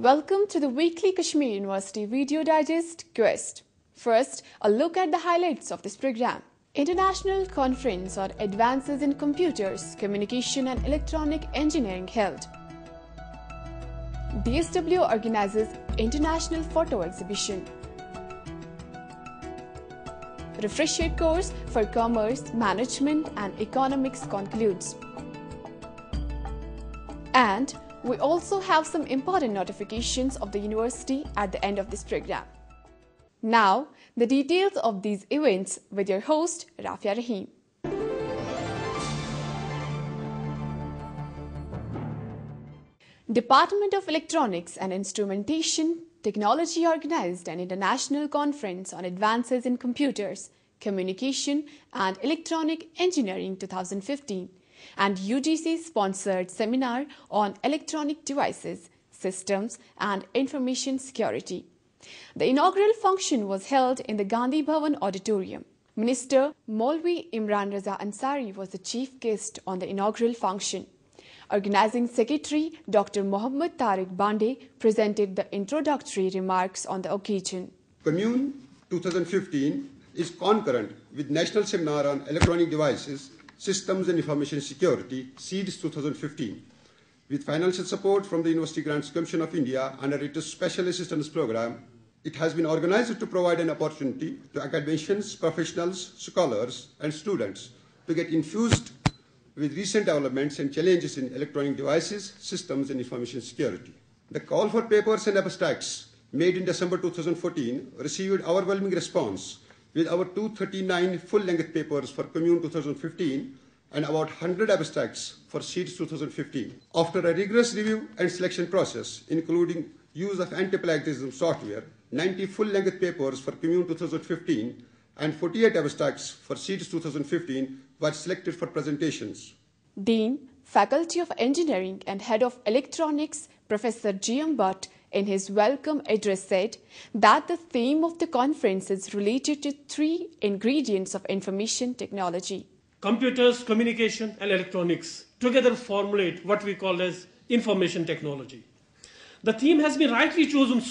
Welcome to the weekly Kashmir University Video Digest Quest. First, a look at the highlights of this program. International Conference on Advances in Computers, Communication and Electronic Engineering held. DSW organizes International Photo Exhibition. Refresher course for Commerce, Management and Economics concludes. And we also have some important notifications of the university at the end of this program. Now, the details of these events with your host, Rafia Rahim. Department of Electronics and Instrumentation Technology organized an international conference on advances in computers, communication and electronic engineering 2015 and UGC-sponsored seminar on electronic devices, systems and information security. The inaugural function was held in the Gandhi Bhavan Auditorium. Minister Maulvi Imran Raza Ansari was the chief guest on the inaugural function. Organizing Secretary Dr. Mohammad Tariq Bande presented the introductory remarks on the occasion. Commune 2015 is concurrent with National Seminar on Electronic Devices, Systems and Information Security, SEEDS 2015, with financial support from the University Grants Commission of India under its Special Assistance Program. It has been organized to provide an opportunity to academicians, professionals, scholars, and students to get infused with recent developments and challenges in electronic devices, systems, and information security. The call for papers and abstracts made in December 2014 received overwhelming response, with over 239 full-length papers for Commune 2015 and about 100 abstracts for SEEDS 2015. After a rigorous review and selection process, including use of anti-plagiarism software, 90 full-length papers for Commune 2015 and 48 abstracts for SEEDS 2015 were selected for presentations. Dean, Faculty of Engineering and Head of Electronics, Professor G.M. Bhatt, in his welcome address said that the theme of the conference is related to three ingredients of information technology. Computers, communication and electronics together formulate what we call as information technology. The theme has been rightly chosen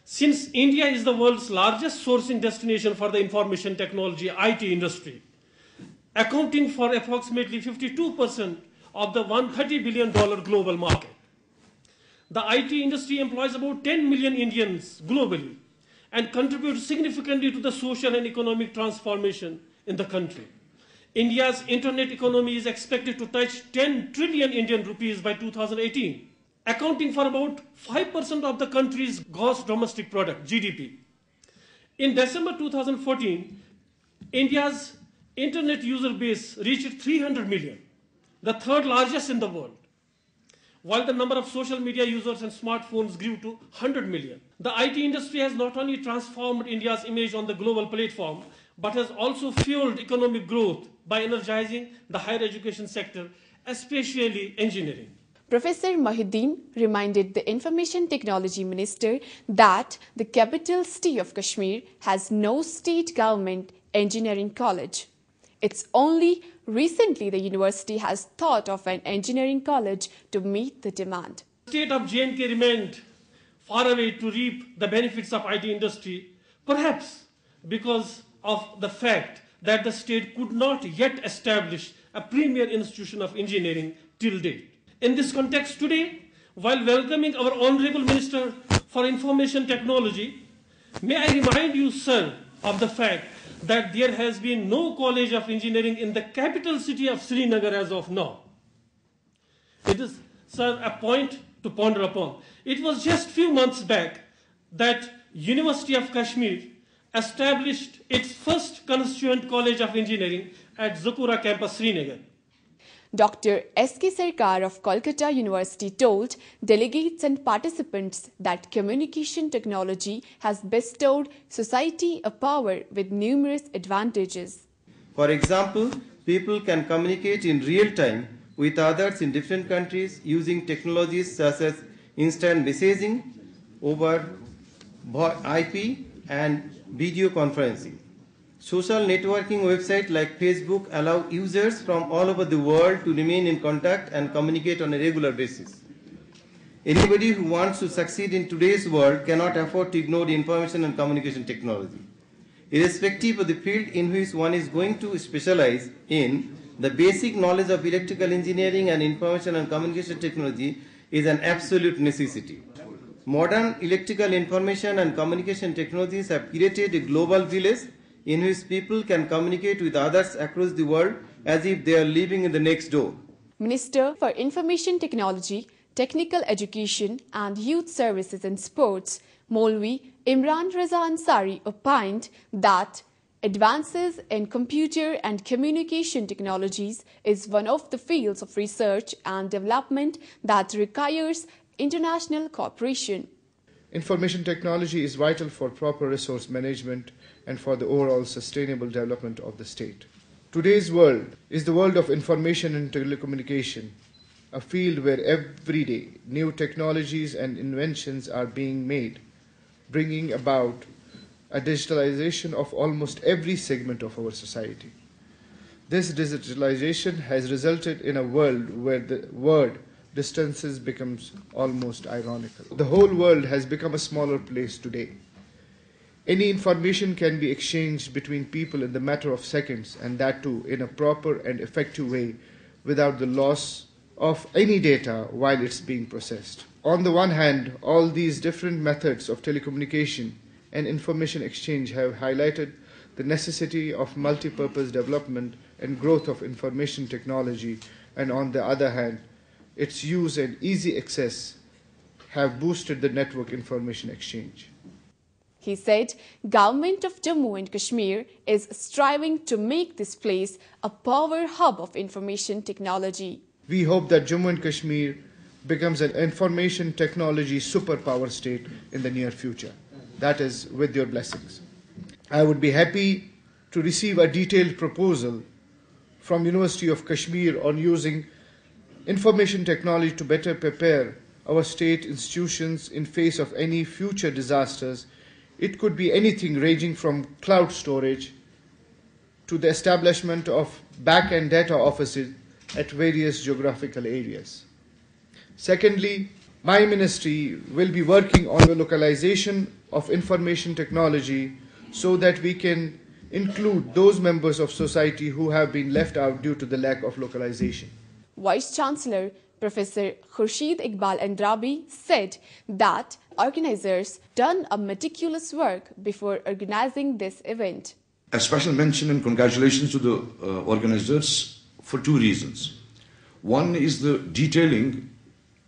since India is the world's largest sourcing destination for the information technology IT industry, accounting for approximately 52% of the $130 billion global market. The IT industry employs about 10 million Indians globally and contributes significantly to the social and economic transformation in the country. India's internet economy is expected to touch 10 trillion Indian rupees by 2018, accounting for about 5% of the country's gross domestic product, GDP. In December 2014, India's internet user base reached 300 million, the third largest in the world, while the number of social media users and smartphones grew to 100 million. The IT industry has not only transformed India's image on the global platform, but has also fueled economic growth by energizing the higher education sector, especially engineering. Professor Mahiuddin reminded the Information Technology Minister that the capital city of Kashmir has no state government engineering college. It's only recently the university has thought of an engineering college to meet the demand. The state of J&K remained far away to reap the benefits of IT industry, perhaps because of the fact that the state could not yet establish a premier institution of engineering till date. In this context today, while welcoming our Honorable Minister for Information Technology, may I remind you, sir, of the fact that there has been no College of Engineering in the capital city of Srinagar as of now. It is, sir, a point to ponder upon. It was just few months back that University of Kashmir established its first constituent College of Engineering at Zakura campus, Srinagar. Dr. S.K. Sarkar of Kolkata University told delegates and participants that communication technology has bestowed society a power with numerous advantages. For example, people can communicate in real time with others in different countries using technologies such as instant messaging over IP and video conferencing. Social networking websites like Facebook allow users from all over the world to remain in contact and communicate on a regular basis. Anybody who wants to succeed in today's world cannot afford to ignore information and communication technology. Irrespective of the field in which one is going to specialize in, the basic knowledge of electrical engineering and information and communication technology is an absolute necessity. Modern electrical information and communication technologies have created a global village in which people can communicate with others across the world as if they are living in the next door. Minister for Information Technology, Technical Education and Youth Services and Sports, Maulvi Imran Raza Ansari, opined that advances in computer and communication technologies is one of the fields of research and development that requires international cooperation. Information technology is vital for proper resource management and for the overall sustainable development of the state. Today's world is the world of information and telecommunication, a field where every day new technologies and inventions are being made, bringing about a digitalization of almost every segment of our society. This digitalization has resulted in a world where the word distances becomes almost ironical. The whole world has become a smaller place today. Any information can be exchanged between people in the matter of seconds, and that too in a proper and effective way without the loss of any data while it's being processed. On the one hand, all these different methods of telecommunication and information exchange have highlighted the necessity of multi-purpose development and growth of information technology, and on the other hand, its use and easy access have boosted the network information exchange. He said, Government of Jammu and Kashmir is striving to make this place a power hub of information technology. We hope that Jammu and Kashmir becomes an information technology superpower state in the near future. That is, with your blessings. I would be happy to receive a detailed proposal from University of Kashmir on using information technology to better prepare our state institutions in face of any future disasters. It could be anything ranging from cloud storage to the establishment of back-end data offices at various geographical areas. Secondly, my ministry will be working on the localization of information technology so that we can include those members of society who have been left out due to the lack of localization. Vice Chancellor Professor Khurshid Iqbal Andrabi said that organizers done a meticulous work before organizing this event. A special mention and congratulations to the organizers for two reasons. One is the detailing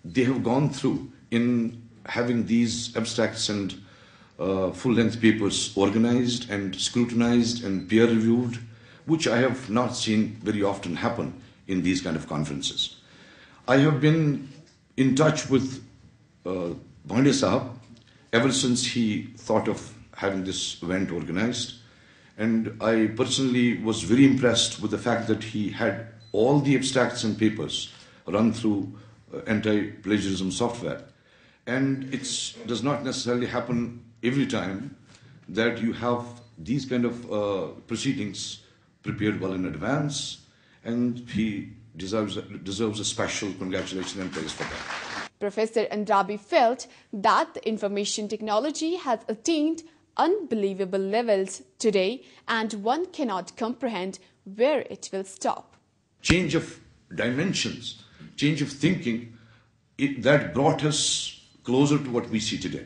they have gone through in having these abstracts and full-length papers organized and scrutinized and peer-reviewed, which I have not seen very often happen in these kind of conferences. I have been in touch with Bhande Sahab ever since he thought of having this event organized, and I personally was very impressed with the fact that he had all the abstracts and papers run through anti-plagiarism software. And it does not necessarily happen every time that you have these kind of proceedings prepared well in advance, and he deserves a special congratulation and praise for that. Professor Andrabi felt that the information technology has attained unbelievable levels today, and one cannot comprehend where it will stop. Change of dimensions, change of thinking, that brought us closer to what we see today.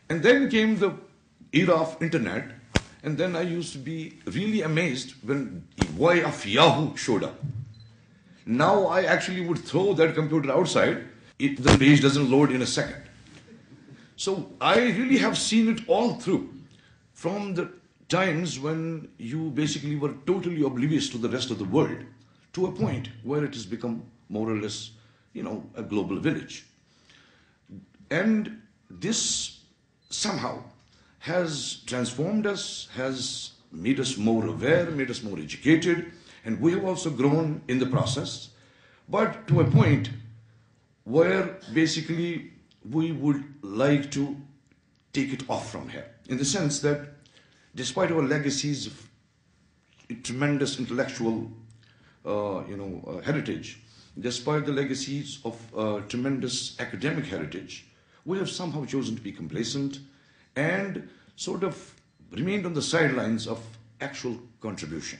And then came the era of internet, and then I used to be really amazed when Y of Yahoo showed up. Now I actually would throw that computer outside, the page doesn't load in a second. So I really have seen it all through, from the times when you basically were totally oblivious to the rest of the world, to a point where it has become more or less, a global village. And this somehow has transformed us, has made us more aware, made us more educated, and we have also grown in the process, but to a point where basically we would like to take it off from here, in the sense that despite our legacies of tremendous intellectual heritage, despite the legacies of tremendous academic heritage, we have somehow chosen to be complacent and sort of remained on the sidelines of actual contribution.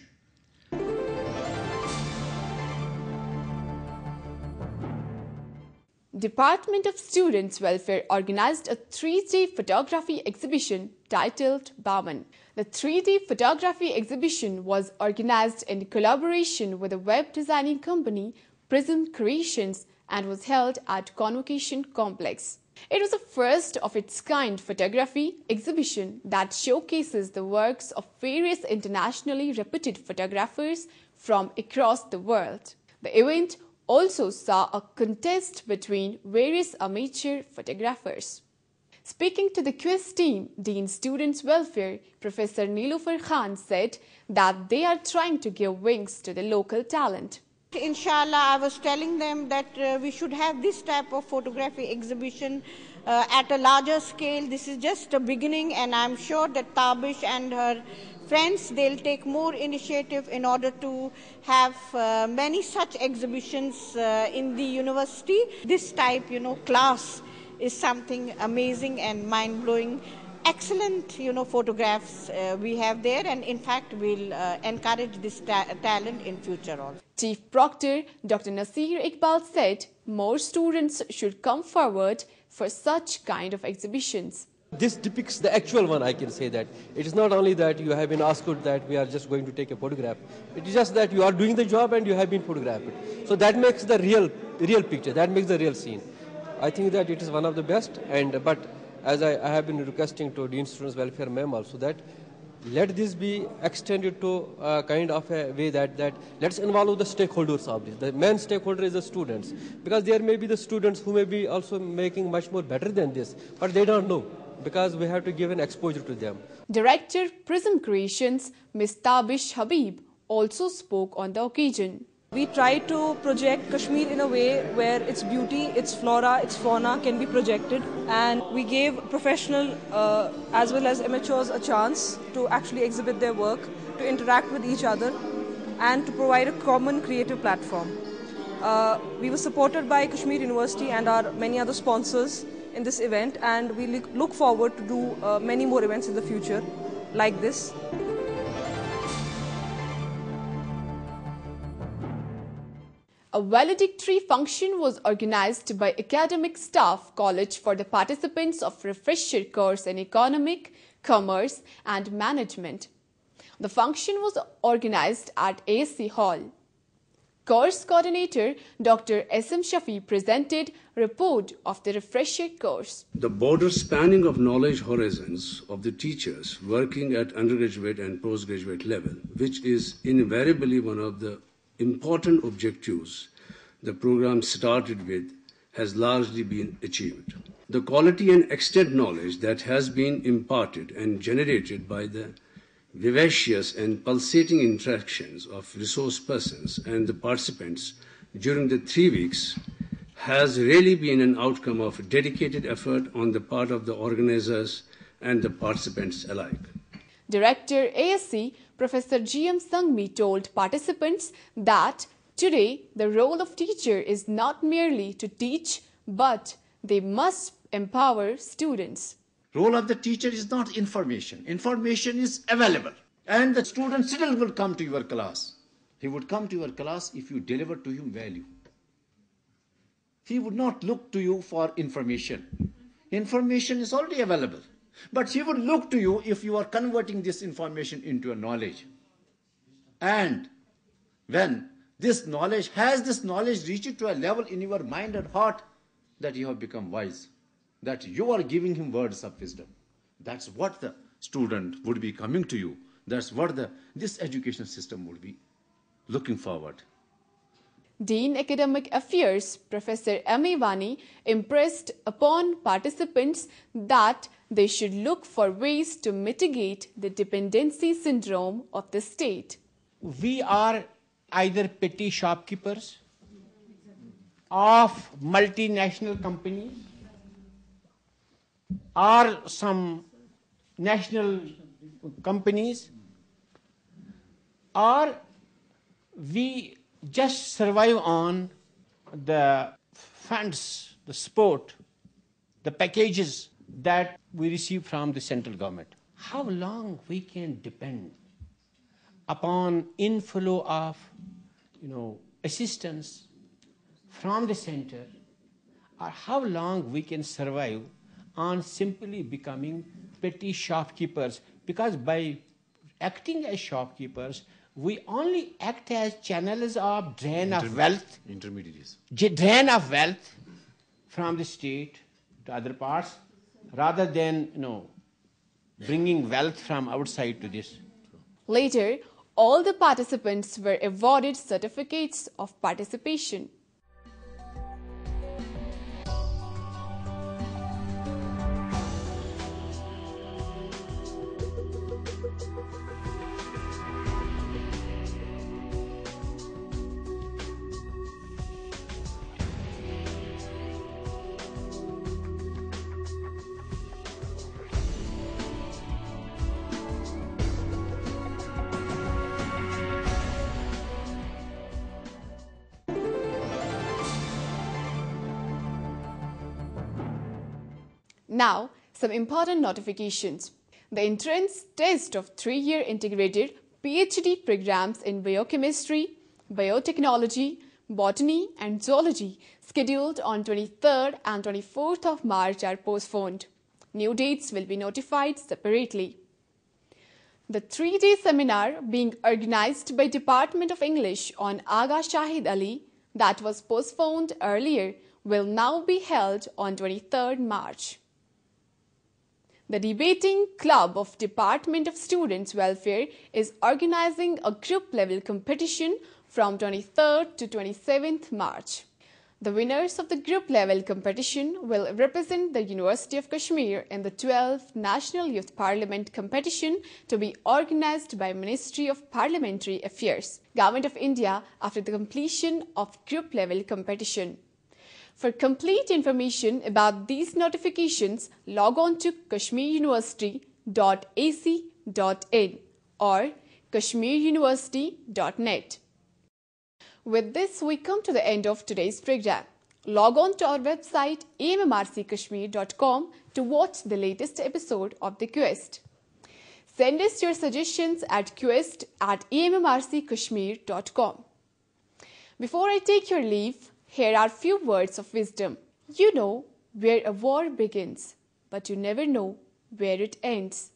Department of Students' Welfare organized a 3-day photography exhibition titled Baman. The 3-day photography exhibition was organized in collaboration with the web designing company Prism Creations and was held at Convocation Complex. It was the first of its kind photography exhibition that showcases the works of various internationally reputed photographers from across the world. The event also saw a contest between various amateur photographers. Speaking to the quiz team, Dean Students Welfare, Professor Nilofer Khan said that they are trying to give wings to the local talent. Inshallah, I was telling them that we should have this type of photography exhibition at a larger scale. This is just a beginning, and I'm sure that Tabish and her friends, they'll take more initiative in order to have many such exhibitions in the university. This type, class is something amazing and mind-blowing. Excellent, photographs we have there, and in fact, we'll encourage this talent in future also. Chief Proctor Dr. Nasir Iqbal said more students should come forward for such kind of exhibitions. This depicts the actual one, I can say that. It is not only that you have been asked that we are just going to take a photograph. It is just that you are doing the job and you have been photographed. So that makes the real picture, that makes the real scene. I think that it is one of the best, but as I have been requesting to Dean Students Welfare Ma'am also that let this be extended to kind of a way that let's involve the stakeholders of this. The main stakeholder is the students, because there may be the students who may be also making much more better than this, but they don't know, because we have to give an exposure to them. Director Prism Creations, Ms. Tabish Habib, also spoke on the occasion. We try to project Kashmir in a way where its beauty, its flora, its fauna can be projected, and we gave professional as well as amateurs a chance to actually exhibit their work, to interact with each other, and to provide a common creative platform. We were supported by Kashmir University and our many other sponsors in this event, and we look forward to do many more events in the future like this. A valedictory function was organized by academic staff college for the participants of refresher course in economic, commerce and management. The function was organized at AC Hall. Course coordinator Dr. S.M. Shafi presented report of the refresher course. The border spanning of knowledge horizons of the teachers working at undergraduate and postgraduate level, which is invariably one of the important objectives the program started with, has largely been achieved. The quality and extent knowledge that has been imparted and generated by the vivacious and pulsating interactions of resource persons and the participants during the 3 weeks has really been an outcome of dedicated effort on the part of the organizers and the participants alike. Director ASC Professor G.M. Sangmi told participants that today the role of teacher is not merely to teach, but they must empower students. Role of the teacher is not information. Information is available. And the student still will come to your class. He would come to your class if you deliver to him value. He would not look to you for information. Information is already available. But he would look to you if you are converting this information into a knowledge. And when this knowledge reached to a level in your mind and heart that you have become wise, that you are giving him words of wisdom. That's what the student would be coming to you. That's what this education system would be looking forward. Dean Academic Affairs Professor M.A. Vani impressed upon participants that they should look for ways to mitigate the dependency syndrome of the state. We are either petty shopkeepers of multinational companies or some national companies, or we just survive on the funds, the support, the packages that we receive from the central government. How long we can depend upon inflow of, assistance from the center, or how long we can survive on simply becoming petty shopkeepers, because by acting as shopkeepers, we only act as channels of drain of wealth, intermediaries, drain of wealth from the state to other parts, rather than bringing wealth from outside to this. Later, all the participants were awarded certificates of participation. Now, some important notifications. The entrance test of 3-year integrated PhD programs in biochemistry, biotechnology, botany and zoology scheduled on 23rd and 24th of March are postponed. New dates will be notified separately. The 3-day seminar being organized by Department of English on Agha Shahid Ali that was postponed earlier will now be held on 23rd March. The Debating Club of Department of Students Welfare is organizing a group-level competition from 23rd to 27th March. The winners of the group-level competition will represent the University of Kashmir in the 12th National Youth Parliament competition to be organized by Ministry of Parliamentary Affairs, Government of India, after the completion of group-level competition. For complete information about these notifications, log on to kashmiruniversity.ac.in or kashmiruniversity.net. With this, we come to the end of today's program. Log on to our website ammrckashmir.com to watch the latest episode of The Quest. Send us your suggestions at quest@ammrckashmir.com. Before I take your leave, here are few words of wisdom. You know where a war begins, but you never know where it ends.